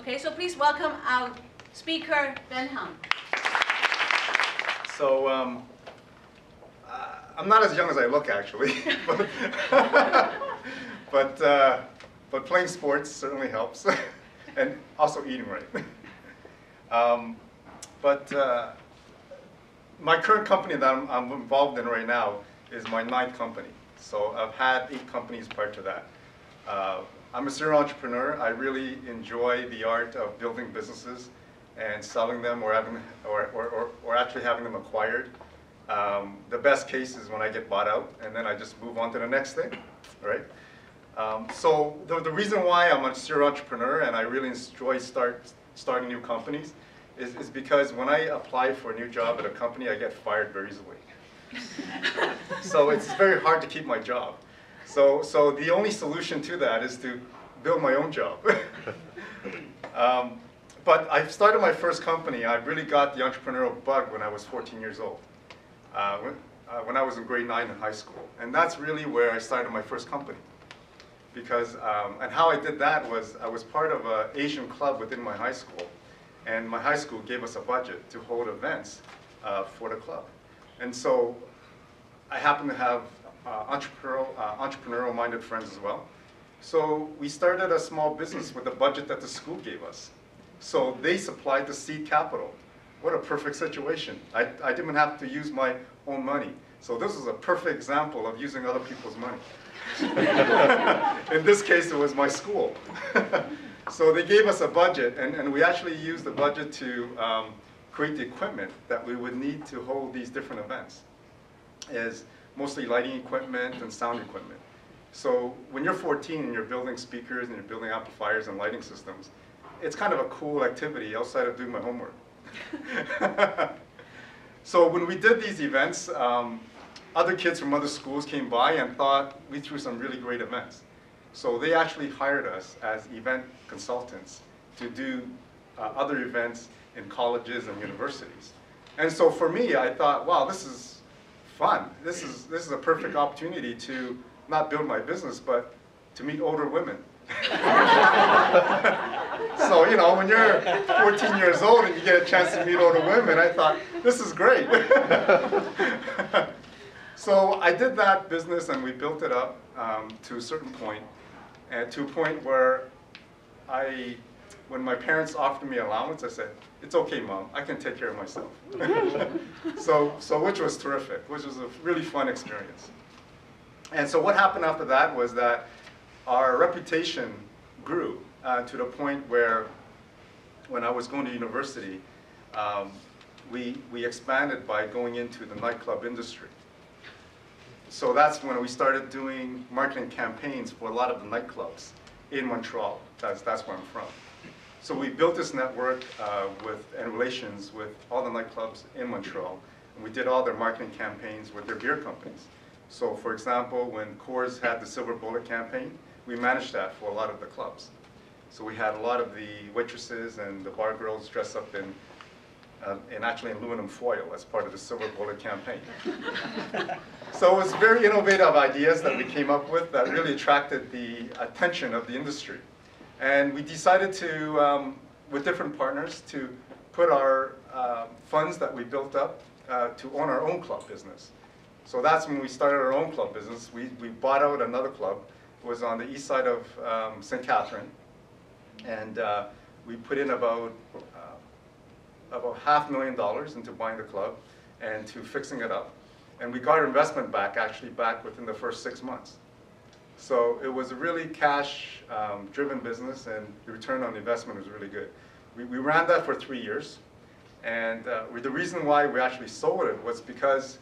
Okay, so please welcome our speaker, Ben Hung. So I'm not as young as I look, actually, but playing sports certainly helps, and also eating right. My current company that I'm involved in right now is my 9th company. So I've had 8 companies prior to that. I'm a serial entrepreneur. I really enjoy the art of building businesses and selling them or actually having them acquired. The best case is when I get bought out and then I just move on to the next thing, right? So the reason why I'm a serial entrepreneur and I really enjoy starting new companies is because when I apply for a new job at a company, I get fired very easily. So it's very hard to keep my job. So the only solution to that is to build my own job. But I started my first company. I really got the entrepreneurial bug when I was 14 years old, when I was in grade 9 in high school. And that's really where I started my first company. Because, and how I did that was I was part of an Asian club within my high school. And my high school gave us a budget to hold events for the club. And so I happened to have entrepreneurial-minded friends as well. So we started a small business with the budget that the school gave us. So they supplied the seed capital. What a perfect situation. I didn't have to use my own money. So this is a perfect example of using other people's money. In this case, it was my school. So they gave us a budget, and we actually used the budget to create the equipment that we would need to hold these different events. Is mostly lighting equipment and sound equipment. So when you're 14 and you're building speakers and you're building amplifiers and lighting systems, it's kind of a cool activity outside of doing my homework. So when we did these events, other kids from other schools came by and thought we threw some really great events. So they actually hired us as event consultants to do other events in colleges and universities. And so for me, I thought, wow, this is fun. This is a perfect opportunity to not build my business, but to meet older women. So, you know, when you're 14 years old and you get a chance to meet older women, I thought, this is great. So I did that business and we built it up to a certain point, and to a point where when my parents offered me allowance, I said, it's okay, Mom, I can take care of myself. So which was terrific, which was a really fun experience. And so what happened after that was that our reputation grew to the point where when I was going to university, we expanded by going into the nightclub industry. So that's when we started doing marketing campaigns for a lot of the nightclubs in Montreal. That's where I'm from. So we built this network and relations with all the nightclubs in Montreal, and we did all their marketing campaigns with their beer companies. So for example, when Coors had the Silver Bullet campaign, we managed that for a lot of the clubs. So we had a lot of the waitresses and the bar girls dressed up in actually aluminum foil as part of the Silver Bullet campaign. So it was very innovative ideas that we came up with that really attracted the attention of the industry. And we decided to, with different partners, to put our funds that we built up to own our own club business. So that's when we started our own club business. We bought out another club. It was on the east side of St. Catherine. And we put in about $500,000 into buying the club and to fixing it up. And we got our investment back, actually back within the first 6 months. So it was a really cash-driven business, and the return on investment was really good. We ran that for 3 years. And the reason why we actually sold it was because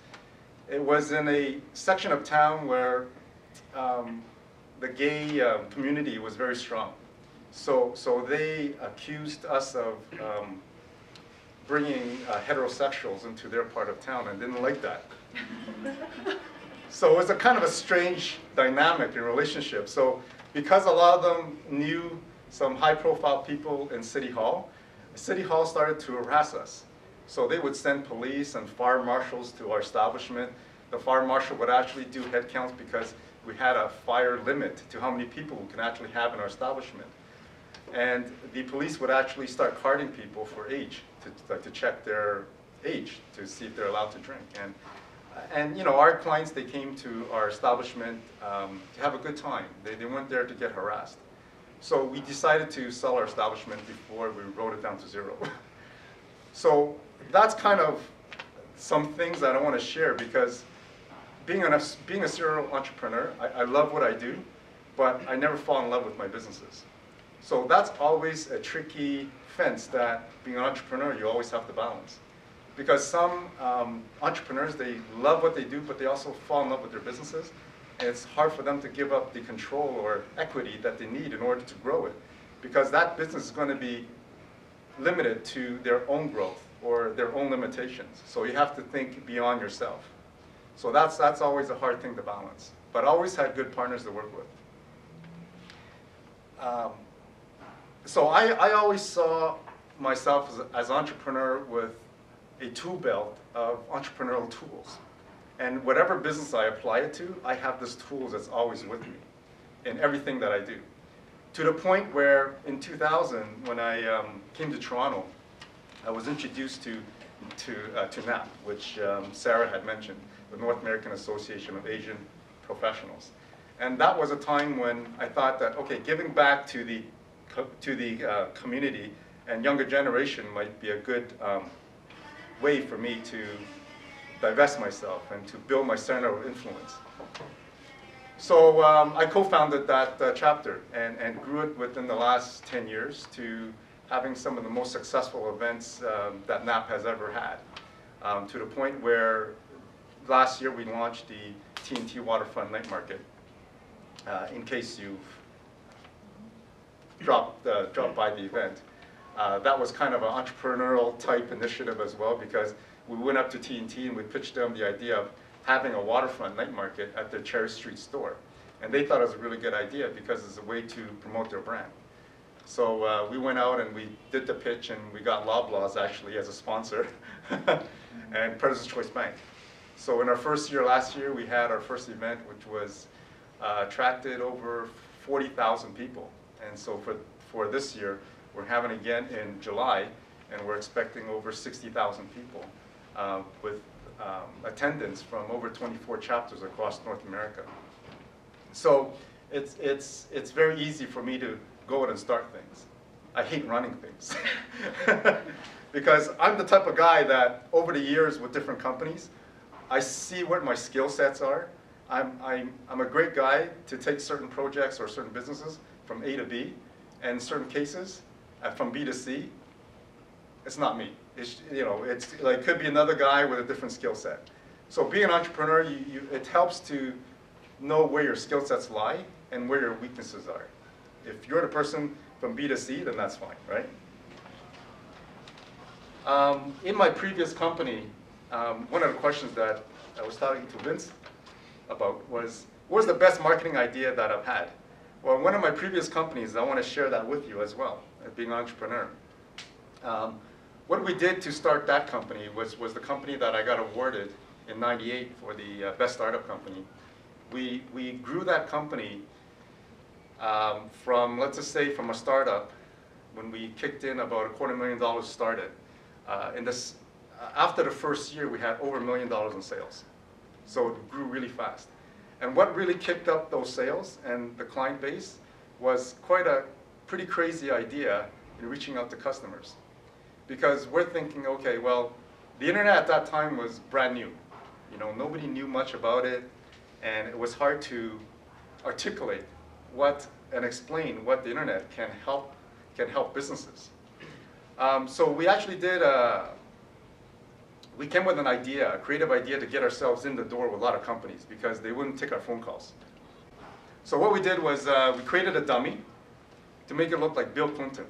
it was in a section of town where the gay community was very strong. So they accused us of bringing heterosexuals into their part of town and didn't like that. So it was a kind of a strange dynamic in relationship. So because a lot of them knew some high-profile people in City Hall started to harass us. So they would send police and fire marshals to our establishment. The fire marshal would actually do head counts because we had a fire limit to how many people we can actually have in our establishment. And the police would actually start carding people for age, to check their age, to see if they're allowed to drink. And you know, our clients, they came to our establishment to have a good time. They weren't there to get harassed. So we decided to sell our establishment before we wrote it down to zero. So that's kind of some things that I want to share, because being a serial entrepreneur, I love what I do, but I never fall in love with my businesses. So that's always a tricky fence that being an entrepreneur, you always have to balance. Because some entrepreneurs, they love what they do, but they also fall in love with their businesses. And it's hard for them to give up the control or equity that they need in order to grow it. Because that business is going to be limited to their own growth or their own limitations. So you have to think beyond yourself. So that's always a hard thing to balance. But I always had good partners to work with. So I always saw myself as an entrepreneur with a tool belt of entrepreneurial tools. And whatever business I apply it to, I have this tools that's always with me in everything that I do. To the point where in 2000, when I came to Toronto, I was introduced to NAP, which Sarah had mentioned, the North American Association of Asian Professionals. And that was a time when I thought that, okay, giving back to the community and younger generation might be a good way for me to divest myself and to build my center of influence. So I co-founded that chapter and grew it within the last 10 years to having some of the most successful events that NAP has ever had, to the point where last year we launched the TNT Waterfront Night Market. In case you've dropped by the event. That was kind of an entrepreneurial type initiative as well, because we went up to TNT and we pitched them the idea of having a waterfront night market at their Cherry Street store. And they thought it was a really good idea because it's a way to promote their brand. So we went out and we did the pitch, and we got Loblaws actually as a sponsor, and President's Choice Bank. So in our first year, last year, we had our first event, which was attracted over 40,000 people. And so for this year, we're having again in July, and we're expecting over 60,000 people with attendance from over 24 chapters across North America. So it's very easy for me to go out and start things. I hate running things. Because I'm the type of guy that over the years with different companies, I see what my skill sets are. I'm a great guy to take certain projects or certain businesses from A to B, and in certain cases, from B to C. It's not me. It's, you know, it's like could be another guy with a different skill set. So being an entrepreneur, it helps to know where your skill sets lie and where your weaknesses are. If you're the person from B to C, then that's fine, right? In my previous company, one of the questions that I was talking to Vince about was, what's the best marketing idea that I've had? Well, one of my previous companies, I want to share that with you as well, as being an entrepreneur. What we did to start that company was the company that I got awarded in '98 for the best startup company. We grew that company from, let's just say, from a startup, when we kicked in about $250,000 started. After the first year, we had over $1 million in sales. So it grew really fast. And what really kicked up those sales and the client base was quite a pretty crazy idea in reaching out to customers. Because we're thinking, okay, well, the internet at that time was brand new. You know, nobody knew much about it, and it was hard to articulate and explain what the internet can help businesses. So we actually we came with an idea, a creative idea to get ourselves in the door with a lot of companies because they wouldn't take our phone calls. So what we did was we created a dummy to make it look like Bill Clinton.